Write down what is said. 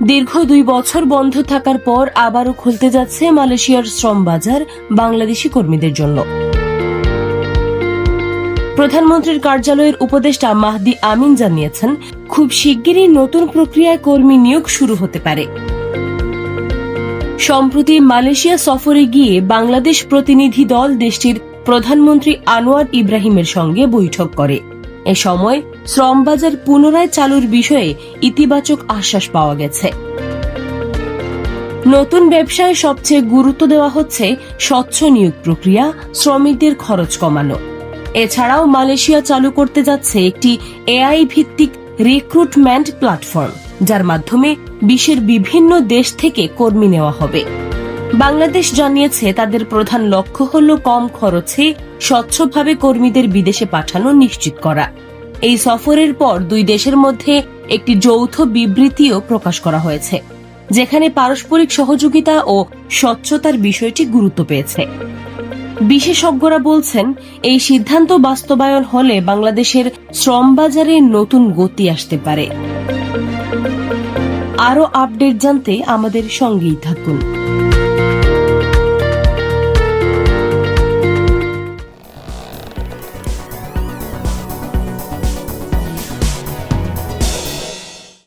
দীর্ঘ 2 বছর বন্ধ থাকার পর আবারও খুলতে যাচ্ছে মালয়েশিয়ার শ্রম বাজার বাংলাদেশি কর্মীদের জন্য। প্রধানমন্ত্রীর কার্যালয়ের উপদেষ্টা মাহদি আমিন জানিয়েছেন, খুব শিগগিরই নতুন প্রক্রিয়ায় কর্মী নিয়োগ শুরু হতে পারে। সম্প্রতি মালয়েশিয়া সফরে গিয়ে বাংলাদেশ প্রতিনিধি দল দেশটির প্রধানমন্ত্রী আনোয়ার ইব্রাহিমের সঙ্গে বৈঠক করে। এ সময় শ্রমবাজার পুনরায় চালুর বিষয়ে ইতিবাচক আশ্বাস পাওয়া গেছে। নতুন ব্যবসায় সবচেয়ে গুরুত্ব দেওয়া হচ্ছে স্বচ্ছ নিয়োগ প্রক্রিয়া, শ্রমিকদের খরচ কমানো। এছাড়াও মালয়েশিয়া চালু করতে যাচ্ছে একটি এআই ভিত্তিক রিক্রুটমেন্ট প্ল্যাটফর্ম, যার মাধ্যমে বিশ্বের বিভিন্ন দেশ থেকে কর্মী নেওয়া হবে। বাংলাদেশ জানিয়েছে, তাদের প্রধান লক্ষ্য হল কম খরচে স্বচ্ছভাবে কর্মীদের বিদেশে পাঠানো নিশ্চিত করা। এই সফরের পর 2 দেশের মধ্যে একটি যৌথ বিবৃতিও প্রকাশ করা হয়েছে, যেখানে পারস্পরিক সহযোগিতা ও স্বচ্ছতার বিষয়টি গুরুত্ব পেয়েছে। বিশেষজ্ঞরা বলছেন, এই সিদ্ধান্ত বাস্তবায়ন হলে বাংলাদেশের শ্রম বাজারে নতুন গতি আসতে পারে। আরও আপডেট জানতে আমাদের সঙ্গেই থাকুন।